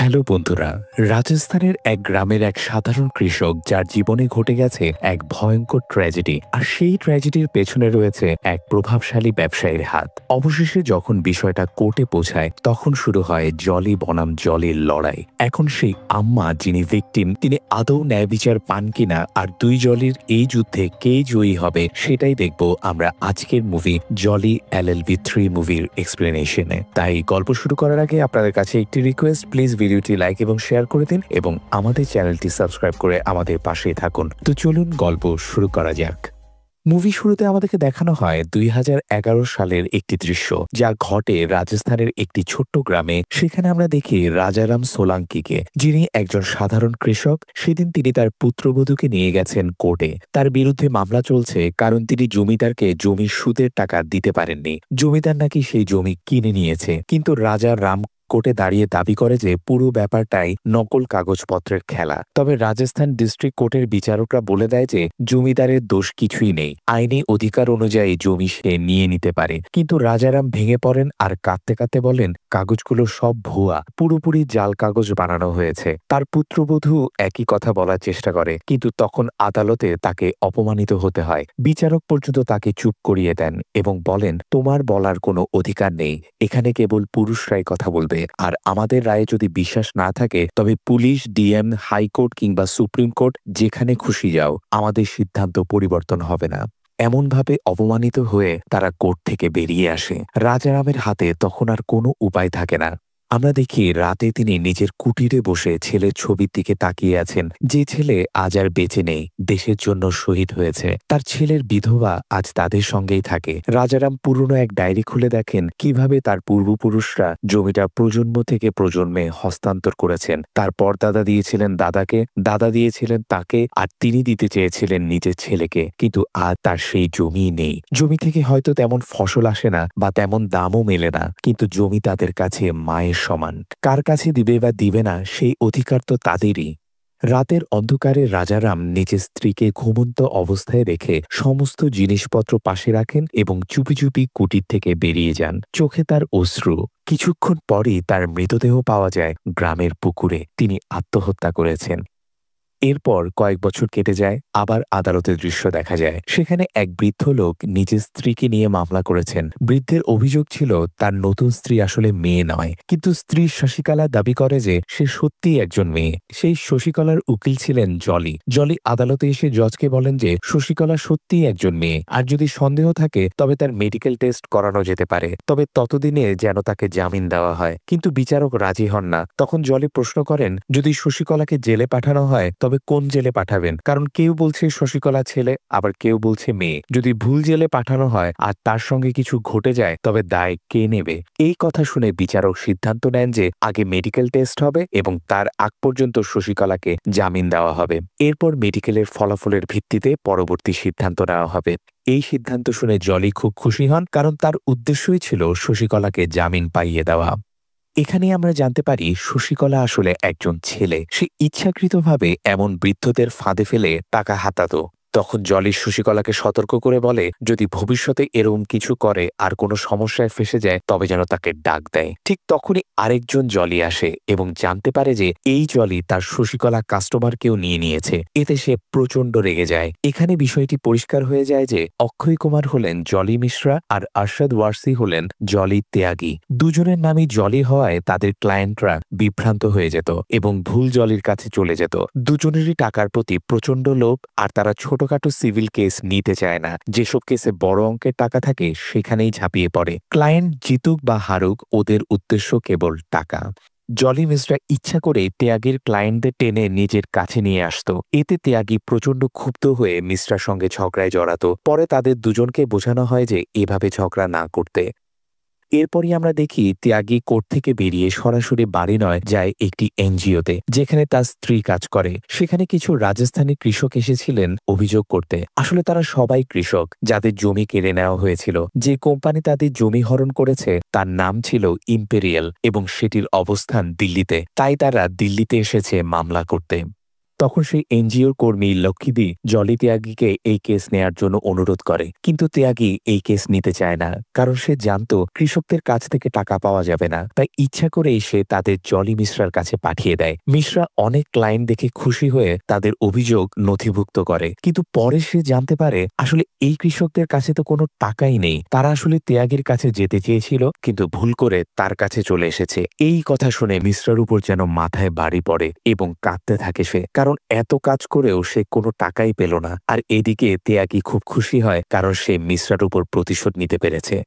Hello বন্ধুরা, রাজস্থানের এক গ্রামের এক সাধারণ কৃষক যার জীবনে ঘটে গেছে এক ভয়ঙ্কর ট্র্যাজেডি, আর সেই ট্র্যাজেডির পেছনে রয়েছে এক প্রভাবশালী ব্যবসায়ীর হাত। অবশেষে যখন বিষয়টা কোর্টে পৌঁছায় তখন শুরু হয় জলি বনাম জলির লড়াই। এখন সেই আম্মা যিনি ভিকটিম, তিনি আদৌ ন্যায় বিচার পান কিনা আর দুই জলির এই যুদ্ধে কে জয়ী হবে সেটাই দেখব আমরা আজকের মুভি জলি LLB 3 মুভির এক্সপ্লেনেশনে। তাই গল্প শুরু করার আগে আপনাদের কাছে একটি রিকোয়েস্ট, প্লিজ ভিডিওটি লাইক এবং শেয়ার করে দিন এবং আমাদের চ্যানেলটি সাবস্ক্রাইব করে আমাদের পাশেই থাকুন। তো চলুন গল্প শুরু করা যাক। মুভি শুরুতে আমাদেরকে দেখানো হয় 2011 সালের একটি দৃশ্য, যা ঘটে রাজস্থানের একটি ছোট্ট গ্রামে। সেখানে আমরা দেখি রাজারাম সোলাঙ্কিকে, যিনি একজন সাধারণ কৃষক। সেদিন তিনি তার পুত্রবধূকে নিয়ে গেছেন কোর্টে। তার বিরুদ্ধে মামলা চলছে কারণ তিনি জমিদারকে জমির সুদের টাকা দিতে পারেননি। জমিদার নাকি সেই জমি কিনে নিয়েছে, কিন্তু রাজা রাম কোর্টে দাঁড়িয়ে দাবি করে যে পুরো ব্যাপারটাই নকল কাগজপত্রের খেলা। তবে রাজস্থান ডিস্ট্রিক্ট কোর্টের বিচারকরা বলে দেয় যে জমিদারের দোষ কিছুই নেই, আইনি অধিকার অনুযায়ী জমি সে নিয়ে নিতে পারে। কিন্তু রাজারাম ভেঙে পড়েন আর কাঁদতে কাঁদতে বলেন কাগজগুলো সব ভুয়া, পুরোপুরি জাল কাগজ বানানো হয়েছে। তার পুত্রবধূ একই কথা বলার চেষ্টা করে, কিন্তু তখন আদালতে তাকে অপমানিত হতে হয়। বিচারক পর্যন্ত তাকে চুপ করিয়ে দেন এবং বলেন তোমার বলার কোনো অধিকার নেই, এখানে কেবল পুরুষরাই কথা বলবে। আর আমাদের রায়ে যদি বিশ্বাস না থাকে তবে পুলিশ, ডিএম, হাইকোর্ট কিংবা সুপ্রিম কোর্ট, যেখানে খুশি যাও, আমাদের সিদ্ধান্ত পরিবর্তন হবে না। এমনভাবে অপমানিত হয়ে তারা কোর্ট থেকে বেরিয়ে আসে। রাজারামের হাতে তখন আর কোনো উপায় থাকে না। আমরা দেখি রাতে তিনি নিজের কুটিরে বসে ছেলের ছবির দিকে তাকিয়ে আছেন, যে ছেলে আজ আর বেঁচে নেই, দেশের জন্য শহীদ হয়েছে। তার ছেলের বিধবা আজ তাদের সঙ্গেই থাকে। রাজারাম পুরনো এক ডায়েরি খুলে দেখেন কিভাবে তার পূর্বপুরুষরা জমিটা প্রজন্ম থেকে প্রজন্মে হস্তান্তর করেছেন। তার পরদাদা দিয়েছিলেন দাদাকে, দাদা দিয়েছিলেন তাকে, আর তিনি দিতে চেয়েছিলেন নিজের ছেলেকে। কিন্তু আজ তার সেই জমি নেই। জমি থেকে হয়তো তেমন ফসল আসে না বা তেমন দামও মেলে না, কিন্তু জমি তাদের কাছে মায়ের সমান। কার কাছে দিবে বা দিবে না সেই অধিকার তো তাদেরই। রাতের অন্ধকারে রাজারাম নিজের স্ত্রীকে ঘুমন্ত অবস্থায় রেখে সমস্ত জিনিসপত্র পাশে রাখেন এবং চুপি চুপি কুটির থেকে বেরিয়ে যান। চোখে তার অশ্রু। কিছুক্ষণ পরই তার মৃতদেহ পাওয়া যায় গ্রামের পুকুরে। তিনি আত্মহত্যা করেছেন। এরপর কয়েক বছর কেটে যায়, আবার আদালতের দৃশ্য দেখা যায়। সেখানে এক বৃদ্ধ লোক নিজের স্ত্রীকে নিয়ে মামলা করেছেন। বৃদ্ধের অভিযোগ ছিল তার নতুন স্ত্রী আসলে মেয়ে নয়, কিন্তু স্ত্রী শশিকলা দাবি করে যে সে সত্যিই একজন মেয়ে। সেই শশিকলার উকিল ছিলেন জলি। জলি আদালতে এসে জজকে বলেন যে শশিকলা সত্যিই একজন মেয়ে, আর যদি সন্দেহ থাকে তবে তার মেডিকেল টেস্ট করানো যেতে পারে, তবে ততদিনে যেন তাকে জামিন দেওয়া হয়। কিন্তু বিচারক রাজি হন না। তখন জলি প্রশ্ন করেন যদি শশিকলাকে জেলে পাঠানো হয় তবে কোন জেলে পাঠাবেন, কারণ কেউ বলছে শশিকলা ছেলে, আবার কেউ বলছে মেয়ে। যদি ভুল জেলে পাঠানো হয় আর তার সঙ্গে কিছু ঘটে যায় তবে দায় কে নেবে? এই কথা শুনে বিচারক সিদ্ধান্ত নেন যে আগে মেডিকেল টেস্ট হবে এবং তার আগ পর্যন্ত শশিকলাকে জামিন দেওয়া হবে। এরপর মেডিকেলের ফলাফলের ভিত্তিতে পরবর্তী সিদ্ধান্ত নেওয়া হবে। এই সিদ্ধান্ত শুনে জলি খুব খুশি হন, কারণ তার উদ্দেশ্যই ছিল শশিকলাকে জামিন পাইয়ে দেওয়া। এখানে আমরা জানতে পারি শশিকলা আসলে একজন ছেলে। সে ইচ্ছাকৃতভাবে এমন বৃদ্ধদের ফাঁদে ফেলে টাকা হাতাতো। তখন জলি শশিকলাকে সতর্ক করে বলে যদি ভবিষ্যতে এরকম কিছু করে আর কোনো সমস্যায় ফেসে যায় তবে যেন তাকে ডাক দেয়। ঠিক তখনই আরেকজন জলি আসে এবং জানতে পারে যে এই জলি তার শশিকলা কাস্টমারকেও নিয়ে নিয়েছে। এতে সে প্রচণ্ড রেগে যায়। এখানে বিষয়টি পরিষ্কার হয়ে যায় যে অক্ষয় কুমার হলেন জলি মিশ্রা আর আরশাদ ওয়ারসি হলেন জলি ত্যাগী। দুজনের নামই জলি হওয়ায় তাদের ক্লায়েন্টরা বিভ্রান্ত হয়ে যেত এবং ভুল জলির কাছে চলে যেত। দুজনেরই টাকার প্রতি প্রচণ্ড লোভ, আর তারা ছোটখাটো সিভিল কেস নিতে চায় না। যেসব কেসে বড় অঙ্কের টাকা থাকে সেখানেই ঝাঁপিয়ে পড়ে। ক্লায়েন্ট জিতুক বা হারুক, ওদের উদ্দেশ্য কেবল টাকা। জলি মিশ্রা ইচ্ছা করে ত্যাগীর ক্লায়েন্টদের টেনে নিজের কাছে নিয়ে আসতো। এতে ত্যাগী প্রচণ্ড ক্ষুব্ধ হয়ে মিশ্রার সঙ্গে ঝগড়ায় জড়াতো। পরে তাদের দুজনকে বোঝানো হয় যে এভাবে ঝগড়া না করতে। এরপরই আমরা দেখি ত্যাগী কোর্ট থেকে বেরিয়ে সরাসরি বাড়ি নয় যায় একটি এনজিওতে, যেখানে তার স্ত্রী কাজ করে। সেখানে কিছু রাজস্থানী কৃষক এসেছিলেন অভিযোগ করতে। আসলে তারা সবাই কৃষক যাদের জমি কেড়ে নেওয়া হয়েছিল। যে কোম্পানি তাদের জমি হরণ করেছে তার নাম ছিল ইম্পেরিয়াল এবং সেটির অবস্থান দিল্লিতে। তাই তারা দিল্লিতে এসেছে মামলা করতে। তখন সেই এনজিওর কর্মী লক্ষ্মীদি জলি ত্যাগীকে এই কেস নেয়ার জন্য অনুরোধ করে, কিন্তু ত্যাগী এই কেস নিতে চায় না, কারণ সে জানতো কৃষকদের কাছ থেকে টাকা পাওয়া যাবে না। তাই ইচ্ছা করেই সে তাদের জলি মিশ্রার কাছে পাঠিয়ে দেয়। মিশ্রা অনেক ক্লায়েন্ট দেখে খুশি হয়ে তাদের অভিযোগ নথিভুক্ত করে, কিন্তু পরে সে জানতে পারে আসলে এই কৃষকদের কাছে তো কোনো টাকাই নেই। তারা আসলে ত্যাগীর কাছে যেতে চেয়েছিল, কিন্তু ভুল করে তার কাছে চলে এসেছে। এই কথা শুনে মিশ্রার উপর যেন মাথায় বাড়ি পড়ে এবং কাঁদতে থাকে সে, কারণ এত কাজ করেও সে কোনো টাকাই পেল না। আর এদিকে ত্যাগী খুব খুশি হয়, কারণ সে মিশ্রার উপর প্রতিশোধ নিতে পেরেছে।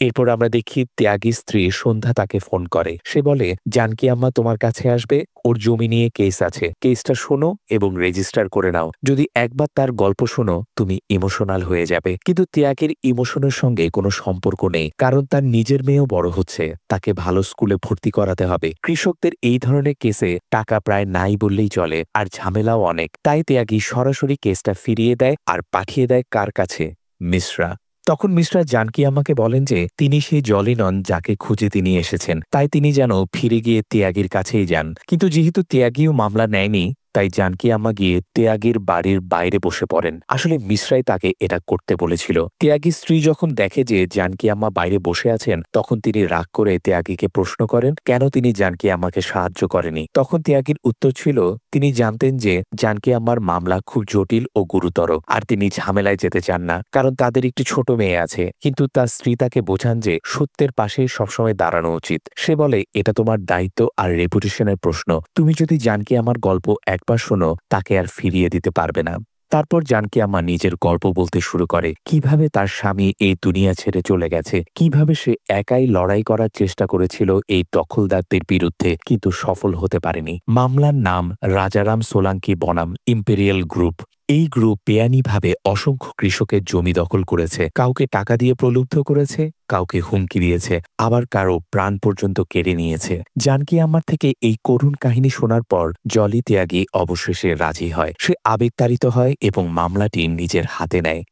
এরপর আমরা দেখি ত্যাগী স্ত্রী সন্ধ্যা তাকে ফোন করে। সে বলে, জানকী আম্মা তোমার কাছে আসবে, ওর জমি নিয়ে কেস আছে, কেসটা শোনো এবং রেজিস্টার করে নাও। যদি একবার তার গল্প শোনো তুমি ইমোশনাল হয়ে যাবে। কিন্তু ত্যাগীর ইমোশনের সঙ্গে কোনো সম্পর্ক নেই, কারণ তার নিজের মেয়েও বড় হচ্ছে, তাকে ভালো স্কুলে ভর্তি করাতে হবে। কৃষকদের এই ধরনের কেসে টাকা প্রায় নাই বললেই চলে, আর ঝামেলাও অনেক। তাই ত্যাগী সরাসরি কেসটা ফিরিয়ে দেয় আর পাঠিয়ে দেয় কার কাছে? মিশ্রা। তখন মিস্টার জানকী আমাকে বলেন যে তিনি সেই জলি নন যাকে খুঁজে তিনি এসেছেন, তাই তিনি যেন ফিরে গিয়ে ত্যাগীর কাছেই যান। কিন্তু যেহেতু ত্যাগীও মামলা নেয়নি, তাই জানকী আম্মা গিয়ে ত্যাগীর বাড়ির বাইরে বসে পড়েন। আসলে মিশ্রাই তাকে এটা করতে বলেছিল। ত্যাগীর স্ত্রী যখন দেখে যে জানকী আম্মা বাইরে বসে আছেন, তখন তিনি রাগ করে ত্যাগীকে প্রশ্ন করেন কেন তিনি জানকী আম্মাকে সাহায্য করেনি। তখন ত্যাগীর উত্তর ছিল তিনি জানতেন যে জানকী আম্মার মামলা খুব জটিল ও গুরুতর, আর তিনি ঝামেলায় যেতে চান না, কারণ তাদের একটি ছোট মেয়ে আছে। কিন্তু তার স্ত্রী তাকে বোঝান যে সত্যের পাশে সবসময় দাঁড়ানো উচিত। সে বলে, এটা তোমার দায়িত্ব আর রেপুটেশনের প্রশ্ন। তুমি যদি জানকী আমার গল্প একবার শোনো, তাকে আর ফিরিয়ে দিতে পারবে না। তারপর জানকী আম্মা নিজের গল্প বলতে শুরু করে, কিভাবে তার স্বামী এই দুনিয়া ছেড়ে চলে গেছে, কিভাবে সে একাই লড়াই করার চেষ্টা করেছিল এই দখলদারদের বিরুদ্ধে, কিন্তু সফল হতে পারেনি। মামলার নাম রাজারাম সোলাঙ্কি বনাম ইম্পেরিয়াল গ্রুপ। এই গ্রুপ বেআইনিভাবে অসংখ্য কৃষকের জমি দখল করেছে, কাউকে টাকা দিয়ে প্রলুব্ধ করেছে, কাউকে হুমকি দিয়েছে, আবার কারো প্রাণ পর্যন্ত কেড়ে নিয়েছে। জানকী আম্মার থেকে এই করুণ কাহিনী শোনার পর জলি ত্যাগী অবশেষে রাজি হয়। সে আবেগতাড়িত হয় এবং মামলাটি নিজের হাতে নেয়।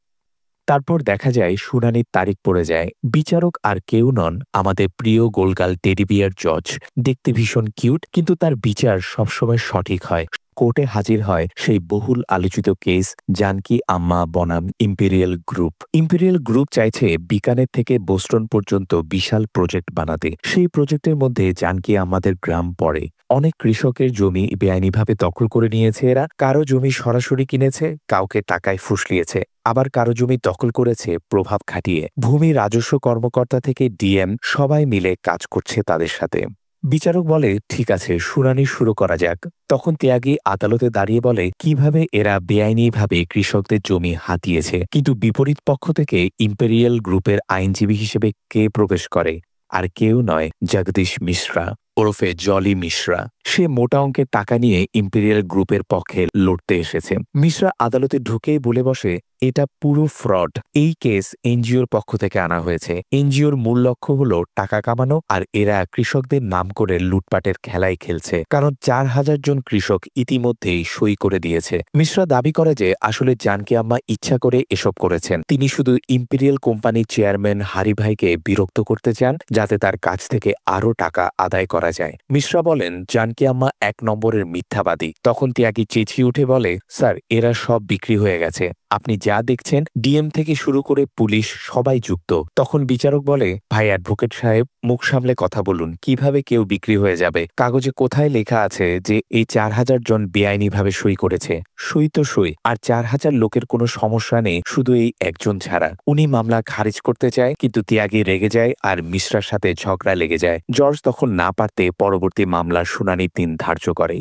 তারপর দেখা যায় শুনানির তারিখ পড়ে যায়। বিচারক আর কেউ নন, আমাদের প্রিয় গোলগাল টেডিবিয়ার জজ। দেখতে ভীষণ কিউট, কিন্তু তার বিচার সবসময় সঠিক হয়। কোর্টে হাজির হয় সেই বহুল আলোচিত কেস জানকী আম্মা বনাম ইম্পেরিয়াল গ্রুপ। ইম্পেরিয়াল গ্রুপ চাইছে বিকানের থেকে বোস্টন পর্যন্ত বিশাল প্রজেক্ট বানাতে। সেই প্রজেক্টের মধ্যে জানকী আম্মাদের গ্রাম পড়ে। অনেক কৃষকের জমি বেআইনিভাবে দখল করে নিয়েছে এরা। কারো জমি সরাসরি কিনেছে, কাউকে টাকায় ফুসলিয়েছে, আবার কারো জমি দখল করেছে প্রভাব খাটিয়ে। ভূমি রাজস্ব কর্মকর্তা থেকে ডিএম সবাই মিলে কাজ করছে তাদের সাথে। বিচারক বলে, ঠিক আছে, শুনানি শুরু করা যাক। তখন ত্যাগী আদালতে দাঁড়িয়ে বলে কিভাবে এরা বেআইনিভাবে কৃষকদের জমি হাতিয়েছে। কিন্তু বিপরীত পক্ষ থেকে ইম্পেরিয়াল গ্রুপের আইনজীবী হিসেবে কে প্রবেশ করে? আর কেউ নয়, জগদীশ মিশ্রা ওরফে জলি মিশ্রা। সে মোটা অঙ্কের টাকা নিয়ে ইম্পেরিয়াল গ্রুপের পক্ষে লড়তে এসেছে। মিশ্রা আদালতে ঢুকেই বলে বসে, এটা পুরো ফ্রড। এই কেস এনজিওর পক্ষ থেকে আনা হয়েছে। এনজিওর মূল লক্ষ্য হলো টাকা কামানো, আর এরা কৃষকদের নাম করে লুটপাটের খেলায় খেলছে, কারণ 4000 জন কৃষক ইতিমধ্যেই সই করে দিয়েছে। মিশ্রা দাবি করে যে আসলে জানকী আম্মা ইচ্ছা করে এসব করেছেন। তিনি শুধু ইম্পেরিয়াল কোম্পানির চেয়ারম্যান হারি ভাইকে বিরক্ত করতে চান, যাতে তার কাছ থেকে আরও টাকা আদায় করা যায়। মিশ্রা বলেন জানকী আম্মা 1 নম্বরের মিথ্যাবাদী। তখন ত্যাগী চেঁচিয়ে উঠে বলে, স্যার, এরা সব বিক্রি হয়ে গেছে। আপনি যা দেখছেন, ডিএম থেকে শুরু করে পুলিশ সবাই যুক্ত। তখন বিচারক বলে, ভাই অ্যাডভোকেট সাহেব, মুখ সামলে কথা বলুন। কিভাবে কেউ বিক্রি হয়ে যাবে? কাগজে কোথায় লেখা আছে যে এই 4000 জন বেআইনিভাবে সই করেছে? সই তো সই, আর 4000 লোকের কোনো সমস্যা নেই, শুধু এই একজন ছাড়া। উনি মামলা খারিজ করতে চায়, কিন্তু ত্যাগী রেগে যায় আর মিশ্রার সাথে ঝগড়া লেগে যায়। জজ তখন না পারতে পরবর্তী মামলার শুনানির দিন ধার্য করে।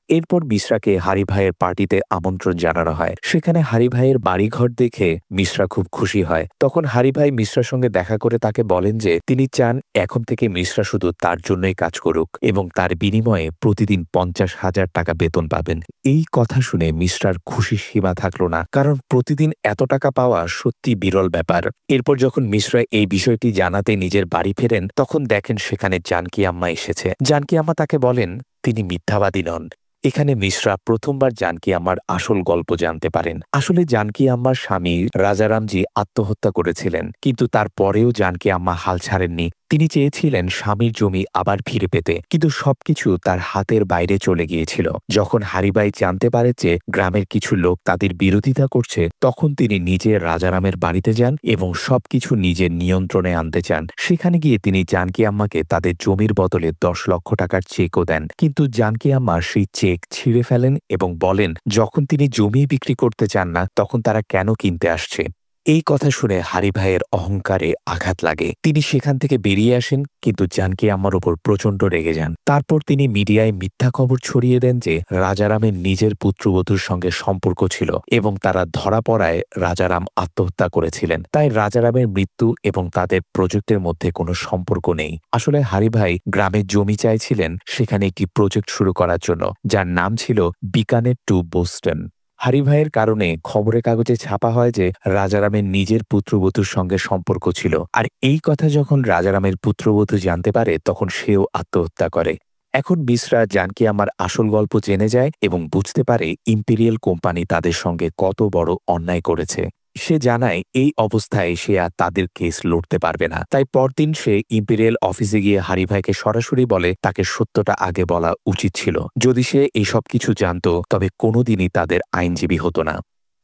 এরপর মিশ্রাকে হারি ভাইয়ের পার্টিতে আমন্ত্রণ জানানো হয়। সেখানে হারি ভাইয়ের বাড়িঘর দেখে মিশ্রা খুব খুশি হয়। তখন হারি ভাই মিশ্রার সঙ্গে দেখা করে তাকে বলেন যে তিনি চান এখন থেকে মিশ্রা শুধু তার জন্যই কাজ করুক এবং তার বিনিময়ে প্রতিদিন 50,000 টাকা বেতন পাবেন। এই কথা শুনে মিশ্রার খুশির সীমা থাকলো না, কারণ প্রতিদিন এত টাকা পাওয়া সত্যি বিরল ব্যাপার। এরপর যখন মিশ্রা এই বিষয়টি জানাতে নিজের বাড়ি ফেরেন, তখন দেখেন সেখানে জানকী আম্মা এসেছে। জানকী আম্মা তাকে বলেন তিনি মিথ্যাবাদী নন। এখানে মিশ্রা প্রথমবার জানকী আম্মার আসল গল্প জানতে পারেন। আসলে জানকী আম্মার স্বামী রাজারামজি আত্মহত্যা করেছিলেন, কিন্তু তারপরেও জানকী আম্মা হাল ছাড়েননি। তিনি চেয়েছিলেন স্বামীর জমি আবার ফিরে পেতে, কিন্তু সবকিছু তার হাতের বাইরে চলে গিয়েছিল। যখন হারিভাই জানতে পারে যে গ্রামের কিছু লোক তাদের বিরোধিতা করছে, তখন তিনি নিজে রাজারামের বাড়িতে যান এবং সবকিছু নিজের নিয়ন্ত্রণে আনতে চান। সেখানে গিয়ে তিনি জানকী আম্মাকে তাদের জমির বদলে 10 লক্ষ টাকার চেকও দেন, কিন্তু জানকী আম্মা সেই চেক ছিঁড়ে ফেলেন এবং বলেন যখন তিনি জমি বিক্রি করতে চান না, তখন তারা কেন কিনতে আসছে। এই কথা শুনে হারিভাইয়ের অহংকারে আঘাত লাগে। তিনি সেখান থেকে বেরিয়ে আসেন, কিন্তু জানকী আম্মার উপর প্রচণ্ড রেগে যান। তারপর তিনি মিডিয়ায় মিথ্যা খবর ছড়িয়ে দেন যে রাজারামের নিজের পুত্রবধূর সঙ্গে সম্পর্ক ছিল এবং তারা ধরা পড়ায় রাজারাম আত্মহত্যা করেছিলেন। তাই রাজারামের মৃত্যু এবং তাদের প্রজেক্টের মধ্যে কোনো সম্পর্ক নেই। আসলে হারিভাই গ্রামের জমি চাইছিলেন সেখানে একটি প্রজেক্ট শুরু করার জন্য, যার নাম ছিল বিকানের টু বোস্টন। হারিভাইয়ের কারণে খবরের কাগজে ছাপা হয় যে রাজারামের নিজের পুত্রবধূর সঙ্গে সম্পর্ক ছিল, আর এই কথা যখন রাজারামের পুত্রবধূ জানতে পারে তখন সেও আত্মহত্যা করে। এখন মিশ্রা জানকী আম্মার আসল গল্প জেনে যায় এবং বুঝতে পারে ইম্পেরিয়াল কোম্পানি তাদের সঙ্গে কত বড় অন্যায় করেছে। সে জানায় এই অবস্থায় সে আর তাদের কেস লড়তে পারবে না। তাই পরদিন সে ইম্পেরিয়াল অফিসে গিয়ে হারিভাইকে সরাসরি বলে তাকে সত্যটা আগে বলা উচিত ছিল। যদি সে এইসব কিছু জানত তবে কোনোদিনই তাদের আইনজীবী হতো না।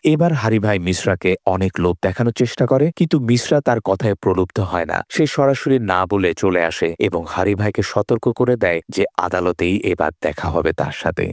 এবার হারিভাই মিশ্রাকে অনেক লোভ দেখানোর চেষ্টা করে, কিন্তু মিশ্রা তার কথায় প্রলুব্ধ হয় না। সে সরাসরি না বলে চলে আসে এবং হারিভাইকে সতর্ক করে দেয় যে আদালতেই এবার দেখা হবে তার সাথে।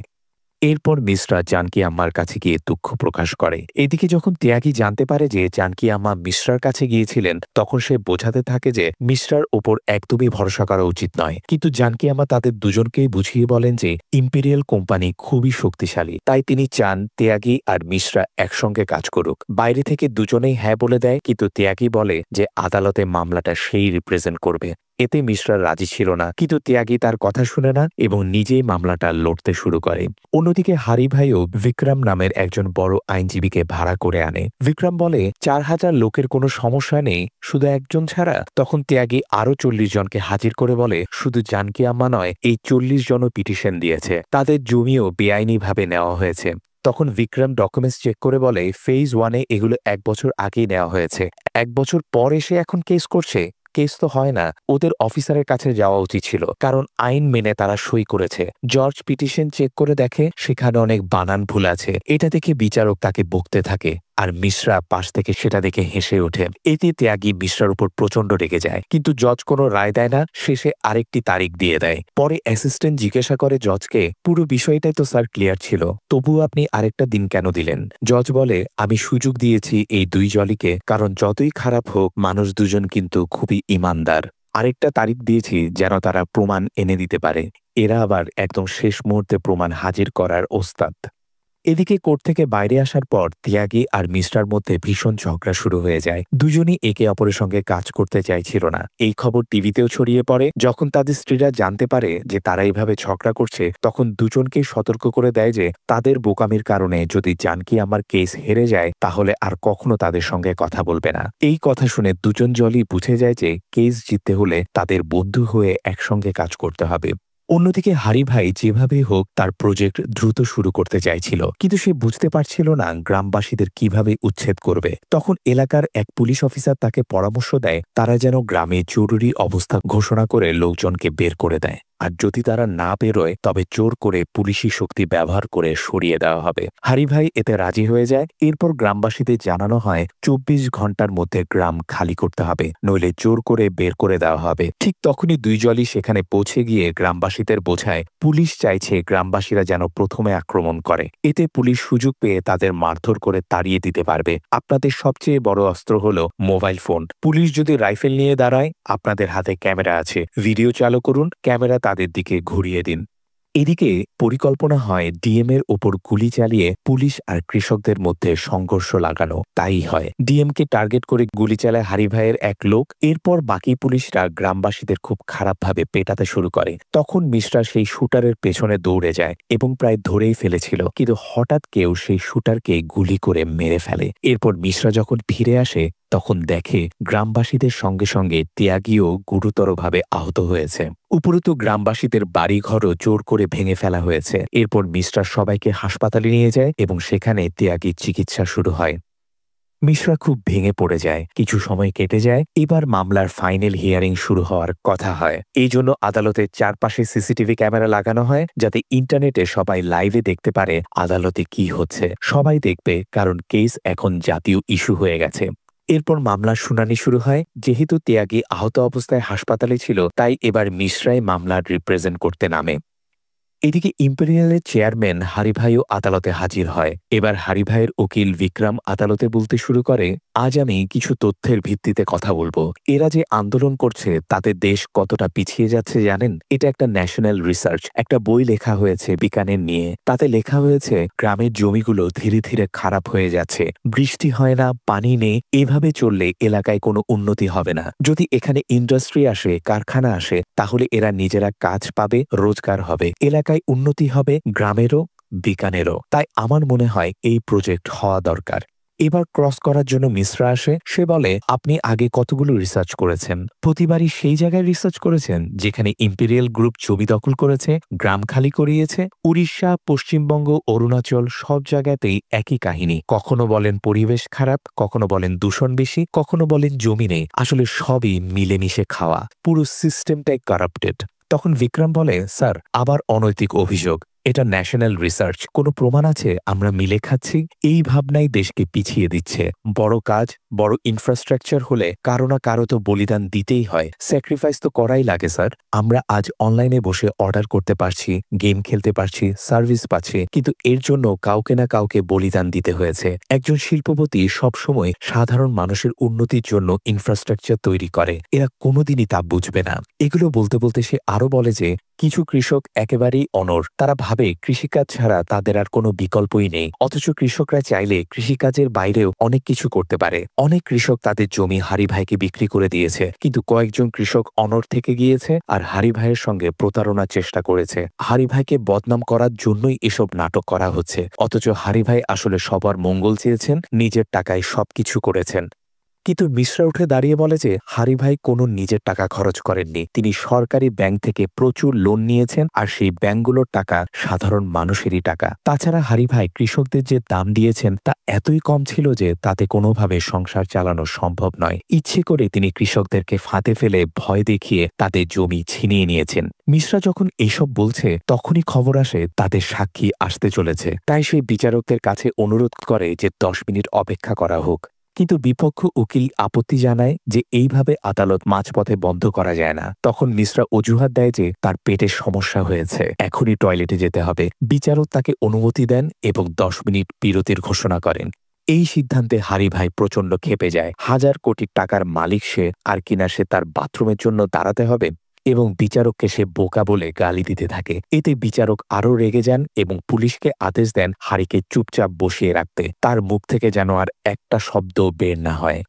এরপর মিশ্রা জানকী আম্মার কাছে গিয়ে দুঃখ প্রকাশ করে। এদিকে যখন ত্যাগী জানতে পারে যে জানকী আম্মা মিশ্রার কাছে গিয়েছিলেন, তখন সে বোঝাতে থাকে যে মিশ্রার ওপর একদমই ভরসা করা উচিত নয়। কিন্তু জানকী আম্মা তাদের দুজনকেই বুঝিয়ে বলেন যে ইম্পেরিয়াল কোম্পানি খুবই শক্তিশালী, তাই তিনি চান ত্যাগী আর মিশ্রা একসঙ্গে কাজ করুক। বাইরে থেকে দুজনেই হ্যাঁ বলে দেয়, কিন্তু ত্যাগী বলে যে আদালতে মামলাটা সেই রিপ্রেজেন্ট করবে। এতে মিশ্রা রাজি ছিল না, কিন্তু ত্যাগী তার কথা শুনে না এবং নিজেই মামলাটা লড়তে শুরু করে। অন্যদিকে হারিভাইও বিক্রম নামের একজন বড় আইনজীবীকে ভাড়া করে আনে। বিক্রম বলে 4000 লোকের কোনো সমস্যা নেই, শুধু একজন ছাড়া। তখন ত্যাগী আরো 40 জনকে হাজির করে বলে শুধু জানকী আম্মা নয়, এই 40 জনও পিটিশন দিয়েছে, তাদের জমিও বেআইনিভাবে নেওয়া হয়েছে। তখন বিক্রম ডকুমেন্টস চেক করে বলে ফেজ 1-এ এগুলো 1 বছর আগেই নেওয়া হয়েছে, 1 বছর পর এসে এখন কেস করছে। কেস তো হয় না, ওদের অফিসারের কাছে যাওয়া উচিত ছিল, কারণ আইন মেনে তারা সই করেছে। জর্জ পিটিশন চেক করে দেখে সেখানে অনেক বানান ভুল আছে। এটা দেখে বিচারক তাকে বকতে থাকে, আর মিশ্রা পাশ থেকে সেটা দেখে হেসে ওঠে। এতে ত্যাগী মিশ্রার উপর প্রচণ্ড রেগে যায়, কিন্তু জজ কোনো রায় দেয় না। শেষে আরেকটি তারিখ দিয়ে দেয়। পরে অ্যাসিস্ট্যান্ট জিজ্ঞাসা করে জজকে, পুরো বিষয়টাই তো স্যার ক্লিয়ার ছিল, তবুও আপনি আরেকটা দিন কেন দিলেন? জজ বলে, আমি সুযোগ দিয়েছি এই দুই জলিকে, কারণ যতই খারাপ হোক মানুষ দুজন কিন্তু খুবই ইমানদার। আরেকটা তারিখ দিয়েছি যেন তারা প্রমাণ এনে দিতে পারে। এরা আবার একদম শেষ মুহূর্তে প্রমাণ হাজির করার ওস্তাদ। এদিকে কোর্ট থেকে বাইরে আসার পর ত্যাগী আর মিশ্রার মধ্যে ভীষণ ঝগড়া শুরু হয়ে যায়। দুজনই একে অপরের সঙ্গে কাজ করতে চাইছিল না। এই খবর টিভিতেও ছড়িয়ে পড়ে। যখন তাদের স্ত্রীরা জানতে পারে যে তারা এইভাবে ঝগড়া করছে, তখন দুজনকেই সতর্ক করে দেয় যে তাদের বোকামির কারণে যদি জানকী আম্মার কেস হেরে যায় তাহলে আর কখনো তাদের সঙ্গে কথা বলবে না। এই কথা শুনে দুজন জলই বুঝে যায় যে কেস জিততে হলে তাদের বন্ধু হয়ে একসঙ্গে কাজ করতে হবে। অন্যদিকে হারিভাই যেভাবে হোক তার প্রজেক্ট দ্রুত শুরু করতে চাইছিল, কিন্তু সে বুঝতে পারছিল না গ্রামবাসীদের কিভাবে উচ্ছেদ করবে। তখন এলাকার এক পুলিশ অফিসার তাকে পরামর্শ দেয় তারা যেন গ্রামে জরুরি অবস্থা ঘোষণা করে লোকজনকে বের করে দেয়, আর যদি তারা না বেরোয় তবে জোর করে পুলিশি শক্তি ব্যবহার করে সরিয়ে দেওয়া হবে। হারিভাই এতে রাজি হয়ে যায়। এরপর গ্রামবাসীদের জানানো হয় 24 ঘন্টার মধ্যে গ্রাম খালি করতে হবে, নইলে জোর করে বের করে দেওয়া হবে। ঠিক তখনই দুই জলই সেখানে পৌঁছে গিয়ে গ্রামবাসীদের বোঝায় পুলিশ চাইছে গ্রামবাসীরা যেন প্রথমে আক্রমণ করে, এতে পুলিশ সুযোগ পেয়ে তাদের মারধর করে তাড়িয়ে দিতে পারবে। আপনাদের সবচেয়ে বড় অস্ত্র হলো মোবাইল ফোন। পুলিশ যদি রাইফেল নিয়ে দাঁড়ায়, আপনাদের হাতে ক্যামেরা আছে, ভিডিও চালু করুন, ক্যামেরা তাদের দিকে ঘুরিয়ে দিন। এদিকে পরিকল্পনা হয় ডিএম এর ওপর গুলি চালিয়ে পুলিশ আর কৃষকদের মধ্যে সংঘর্ষ লাগানো। তাই হয়, ডিএমকে টার্গেট করে গুলি চালায় হারিভাইয়ের এক লোক। এরপর বাকি পুলিশরা গ্রামবাসীদের খুব খারাপভাবে পেটাতে শুরু করে। তখন মিশ্রা সেই শুটারের পেছনে দৌড়ে যায় এবং প্রায় ধরেই ফেলেছিল, কিন্তু হঠাৎ কেউ সেই শুটারকে গুলি করে মেরে ফেলে। এরপর মিশ্রা যখন ফিরে আসে তখন দেখে গ্রামবাসীদের সঙ্গে সঙ্গে ত্যাগীও গুরুতরভাবে আহত হয়েছে। উপরন্তু গ্রামবাসীদের বাড়িঘরও জোর করে ভেঙে ফেলা হয়েছে। এরপর মিশ্রা সবাইকে হাসপাতালে নিয়ে যায় এবং সেখানে ত্যাগীর চিকিৎসা শুরু হয়। মিশ্রা খুব ভেঙে পড়ে যায়। কিছু সময় কেটে যায়। এবার মামলার ফাইনাল হিয়ারিং শুরু হওয়ার কথা হয়। এই জন্য আদালতের চারপাশে সিসিটিভি ক্যামেরা লাগানো হয়, যাতে ইন্টারনেটে সবাই লাইভে দেখতে পারে আদালতে কি হচ্ছে। সবাই দেখবে, কারণ কেস এখন জাতীয় ইস্যু হয়ে গেছে। এরপর মামলার শুনানি শুরু হয়। যেহেতু ত্যাগী আহত অবস্থায় হাসপাতালে ছিল, তাই এবার মিশ্রাই মামলার রিপ্রেজেন্ট করতে নামে। এদিকে ইম্পেরিয়ালের চেয়ারম্যান হারিভাইও আদালতে হাজির হয়। এবার হারিভাইয়ের উকিল বিক্রম আদালতে বলতে শুরু করে, আজ আমি কিছু তথ্যের ভিত্তিতে কথা বলবো। এরা যে আন্দোলন করছে তাতে দেশ কতটা পিছিয়ে যাচ্ছে জানেন? এটা একটা ন্যাশনাল রিসার্চ, একটা বই লেখা হয়েছে বিজ্ঞানের নিয়ে। তাতে লেখা হয়েছে গ্রামের জমিগুলো ধীরে ধীরে খারাপ হয়ে যাচ্ছে। বৃষ্টি হয় না, পানি নেই। এভাবে চললে এলাকায় কোনো উন্নতি হবে না। যদি এখানে ইন্ডাস্ট্রি আসে, কারখানা আসে, তাহলে এরা নিজেরা কাজ পাবে, রোজগার হবে, এলাকায় উন্নতি হবে, গ্রামেরও বিকানেরও। তাই আমার মনে হয় এই প্রজেক্ট হওয়া দরকার। এবার ক্রস করার জন্য মিশ্রা আসে। সে বলে, আপনি আগে কতগুলো রিসার্চ করেছেন? প্রতিবারই সেই জায়গায় রিসার্চ করেছেন যেখানে ইম্পেরিয়াল গ্রুপ জমি দখল করেছে, গ্রাম খালি করিয়েছে। উড়িষ্যা, পশ্চিমবঙ্গ, অরুণাচল, সব জায়গাতেই একই কাহিনী। কখনো বলেন পরিবেশ খারাপ, কখনো বলেন দূষণ বেশি, কখনো বলেন জমি নেই। আসলে সবই মিলেমিশে খাওয়া। পুরো সিস্টেমটাই কারাপ্টেড। তখন বিক্রম বলে, স্যার, আবার অনৈতিক অভিযোগ। এটা ন্যাশনাল রিসার্চ, কোনো প্রমাণ আছে আমরা মিলে খাচ্ছি? এই ভাবনাই দেশকে পিছিয়ে দিচ্ছে। বড় কাজ, বড় ইনফ্রাস্ট্রাকচার হলে কারো না কারো তো বলিদান দিতেই হয়। স্যাক্রিফাইস তো করাই লাগে স্যার। আমরা আজ অনলাইনে বসে অর্ডার করতে পারছি, গেম খেলতে পারছি, সার্ভিস পাচ্ছি, কিন্তু এর জন্য কাউকে না কাউকে বলিদান দিতে হয়েছে। একজন শিল্পপতি সবসময় সাধারণ মানুষের উন্নতির জন্য ইনফ্রাস্ট্রাকচার তৈরি করে। এরা কোনোদিনই তা বুঝবে না। এগুলো বলতে বলতে সে আরো বলে যে কিছু কৃষক একেবারেই অনড়। তারা ভাবে কৃষিকাজ ছাড়া তাদের আর কোনো বিকল্পই নেই। অথচ কৃষকরা চাইলে কৃষিকাজের বাইরেও অনেক কিছু করতে পারে। অনেক কৃষক তাদের জমি হারিভাইকে বিক্রি করে দিয়েছে, কিন্তু কয়েকজন কৃষক অনড় থেকে গিয়েছে আর হারিভাইয়ের সঙ্গে প্রতারণার চেষ্টা করেছে। হারিভাইকে বদনাম করার জন্যই এসব নাটক করা হচ্ছে। অথচ হারিভাই আসলে সবার মঙ্গল চেয়েছেন, নিজের টাকায় সবকিছু করেছেন। কিন্তু মিশ্রা উঠে দাঁড়িয়ে বলে যে হারিভাই কোনো নিজের টাকা খরচ করেননি। তিনি সরকারি ব্যাংক থেকে প্রচুর লোন নিয়েছেন, আর সেই ব্যাংকগুলোর টাকা সাধারণ মানুষেরই টাকা। তাছাড়া হারিভাই কৃষকদের যে দাম দিয়েছেন তা এতই কম ছিল যে তাতে কোনোভাবে সংসার চালানো সম্ভব নয়। ইচ্ছে করে তিনি কৃষকদেরকে ফাঁদে ফেলে ভয় দেখিয়ে তাদের জমি ছিনিয়ে নিয়েছেন। মিশ্রা যখন এসব বলছে তখনই খবর আসে তাদের সাক্ষী আসতে চলেছে। তাই সেই বিচারকদের কাছে অনুরোধ করে যে 10 মিনিট অপেক্ষা করা হোক। কিন্তু বিপক্ষ উকিল আপত্তি জানায় যে এইভাবে আদালত মাঝপথে বন্ধ করা যায় না। তখন মিশ্রা অজুহাত দেয় যে তার পেটের সমস্যা হয়েছে, এখনই টয়লেটে যেতে হবে। বিচারক তাকে অনুমতি দেন এবং 10 মিনিট বিরতির ঘোষণা করেন। এই সিদ্ধান্তে হারিভাই প্রচণ্ড ক্ষেপে যায়। হাজার কোটি টাকার মালিক সে, আর কিনা সে তার বাথরুমের জন্য দাঁড়াতে হবে? এবং বিচারককে সে বোকা বলে গালি দিতে থাকে। এতে বিচারক আরও রেগে যান এবং পুলিশকে আদেশ দেন হারিকে চুপচাপ বসিয়ে রাখতে, তার মুখ থেকে যেন আর একটা শব্দ বের না হয়।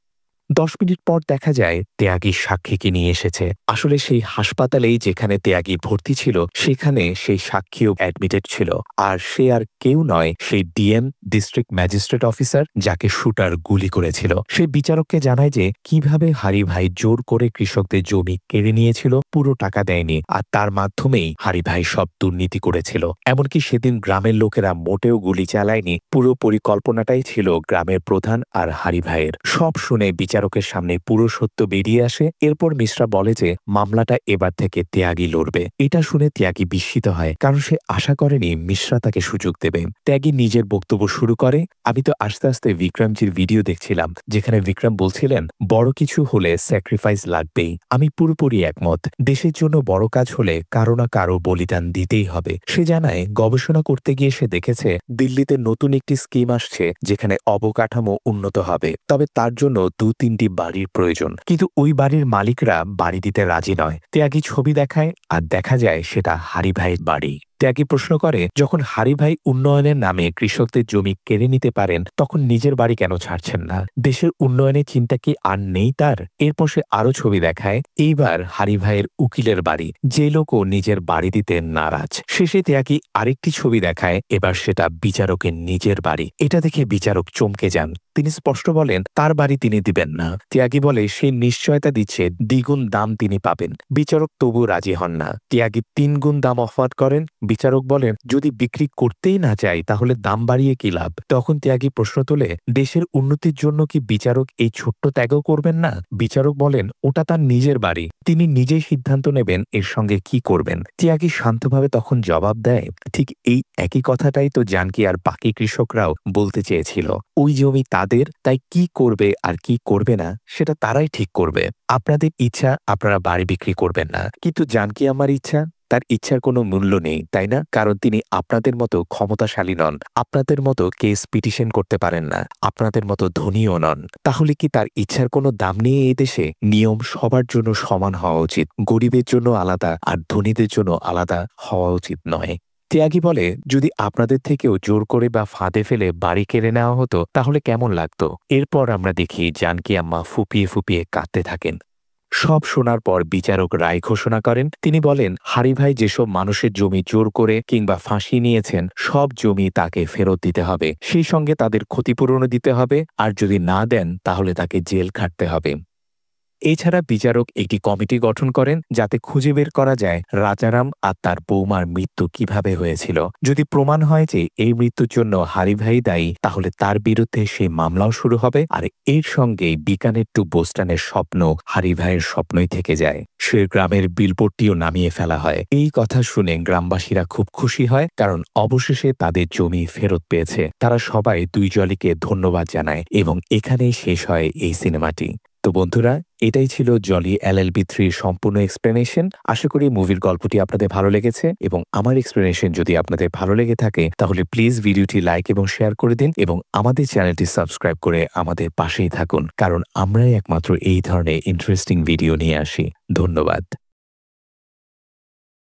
10 মিনিট পর দেখা যায় ত্যাগী সাক্ষীকে নিয়ে এসেছে। আসলে সেই হাসপাতালেই যেখানে ত্যাগী ভর্তি ছিল সেখানে সেই সাক্ষীও অ্যাডমিটেড ছিল। আর সে আর কেউ নয়, সেই ডিএম, ডিস্ট্রিক্ট ম্যাজিস্ট্রেট অফিসার, যাকে শুটার গুলি করেছিল। সে বিচারককে জানায় যে কিভাবে হারিভাই জোর করে কৃষকদের জমি কেড়ে নিয়েছিল, পুরো টাকা দেয়নি, আর তার মাধ্যমেই হারিভাই সব দুর্নীতি করেছিল। এমনকি সেদিন গ্রামের লোকেরা মোটেও গুলি চালায়নি, পুরো পরিকল্পনাটাই ছিল গ্রামের প্রধান আর হারিভাইয়ের। সব শুনে বিচারকের সামনে পুরো সত্য বেরিয়ে আসে। এরপর মিশ্রা বলে যে মামলাটা এবার থেকে ত্যাগী লড়বে। এটা শুনে ত্যাগী বিস্মিত হয়, কারণ সে আশা করেনি মিশ্রা তাকে সুযোগ দেবে। ত্যাগী নিজের বক্তব্য শুরু করে, আমি তো আস্তে আস্তে বিক্রমজির ভিডিও দেখছিলাম, যেখানে বিক্রম বলছিলেন বড় কিছু হলে স্যাক্রিফাইস লাগবেই। আমি পুরোপুরি একমত। দেশের জন্য বড় কাজ হলে কারো না কারো বলিদান দিতেই হবে। সে জানায় গবেষণা করতে গিয়ে সে দেখেছে দিল্লিতে নতুন একটি স্কিম আসছে যেখানে অবকাঠামো উন্নত হবে, তবে তার জন্য 2-3টি বাড়ির প্রয়োজন। কিন্তু ওই বাড়ির মালিকরা বাড়ি দিতে রাজি নয়। ত্যাগী ছবি দেখায় আর দেখা যায় সেটা হারিভাইয়ের বাড়ি। ত্যাগী প্রশ্ন করে, যখন হারিভাই উন্নয়নের নামে কৃষকদের জমি কেড়ে নিতে পারেন তখন নিজের বাড়ি কেন ছাড়ছেন না? দেশের উন্নয়নের চিন্তা কি আর নেই তার? এরপর সে আরো ছবি দেখায়, এইবার হারিভাইয়ের উকিলের বাড়ি, যে লোকও নিজের বাড়ি দিতে নারাজ। শেষে ত্যাগী আরেকটি ছবি দেখায়, এবার সেটা বিচারকের নিজের বাড়ি। এটা দেখে বিচারক চমকে যান। তিনি স্পষ্ট বলেন তার বাড়ি তিনি দিবেন না। ত্যাগী বলে সে নিশ্চয়তা দিচ্ছে দ্বিগুণ দাম তিনি পাবেন। বিচারক তবু রাজি হন না। ত্যাগী 3 গুণ দাম অফার করেন। বিচারক বলেন, যদি বিক্রি করতেই না চাই তাহলে দাম বাড়িয়ে কি লাভ? তখন ত্যাগী প্রশ্ন তোলে, দেশের উন্নতির জন্য কি বিচারক এই ছোট্ট ত্যাগও করবেন না? বিচারক বলেন, ওটা তার নিজের বাড়ি, তিনি নিজেই সিদ্ধান্ত নেবেন এর সঙ্গে কি করবেন। ত্যাগী শান্তভাবে তখন জবাব দেয়, ঠিক এই একই কথাটাই তো জানকী আর বাকি কৃষকরাও বলতে চেয়েছিল। ওই জমি তাদের, তাই কি করবে আর কি করবে না সেটা তারাই ঠিক করবে। আপনাদের ইচ্ছা আপনারা বাড়ি বিক্রি করবেন না, কিন্তু জানকী আমার ইচ্ছা, তার ইচ্ছার কোনো মূল্য নেই, তাই না? কারণ তিনি আপনাদের মতো ক্ষমতাশালী নন, আপনাদের মতো কেস পিটিশন করতে পারেন না, আপনাদের মতো ধনীও নন। তাহলে কি তার ইচ্ছার কোনো দাম নেই এই দেশে? নিয়ম সবার জন্য সমান হওয়া উচিত, গরিবের জন্য আলাদা আর ধনীদের জন্য আলাদা হওয়া উচিত নয়। ত্যাগী বলে, যদি আপনাদের থেকেও জোর করে বা ফাঁদে ফেলে বাড়ি কেড়ে নেওয়া হতো তাহলে কেমন লাগতো? এরপর আমরা দেখি জানকী আম্মা ফুপিয়ে ফুপিয়ে কাঁদতে থাকেন। সব শোনার পর বিচারক রায় ঘোষণা করেন। তিনি বলেন, হারি ভাই যেসব মানুষের জমি জোর করে কিংবা ফাঁসি নিয়েছেন সব জমি তাকে ফেরত দিতে হবে, সেই সঙ্গে তাদের ক্ষতিপূরণও দিতে হবে, আর যদি না দেন তাহলে তাকে জেল খাটতে হবে। এছাড়া বিচারক একটি কমিটি গঠন করেন যাতে খুঁজে বের করা যায় রাজারাম আর তার বৌমার মৃত্যু কিভাবে হয়েছিল। যদি প্রমাণ হয় যে এই মৃত্যুর জন্য হারি ভাই দায়ী, তাহলে তার বিরুদ্ধে সেই মামলাও শুরু হবে, আর এর সঙ্গেই বিকানের টু বোস্টানের স্বপ্ন হারি ভাইয়ের স্বপ্নই থেকে যায়। সে গ্রামের বিলবোর্ডটিও নামিয়ে ফেলা হয়। এই কথা শুনে গ্রামবাসীরা খুব খুশি হয়, কারণ অবশেষে তাদের জমি ফেরত পেয়েছে। তারা সবাই দুই জলিকে ধন্যবাদ জানায় এবং এখানেই শেষ হয় এই সিনেমাটি। তো বন্ধুরা, এটাই ছিল জলি LLB 3 সম্পূর্ণ এক্সপ্লেনেশন। আশা করি মুভির গল্পটি আপনাদের ভালো লেগেছে, এবং আমার এক্সপ্লেনেশন যদি আপনাদের ভালো লেগে থাকে তাহলে প্লিজ ভিডিওটি লাইক এবং শেয়ার করে দিন, এবং আমাদের চ্যানেলটি সাবস্ক্রাইব করে আমাদের পাশেই থাকুন, কারণ আমরাই একমাত্র এই ধরনের ইন্টারেস্টিং ভিডিও নিয়ে আসি। ধন্যবাদ।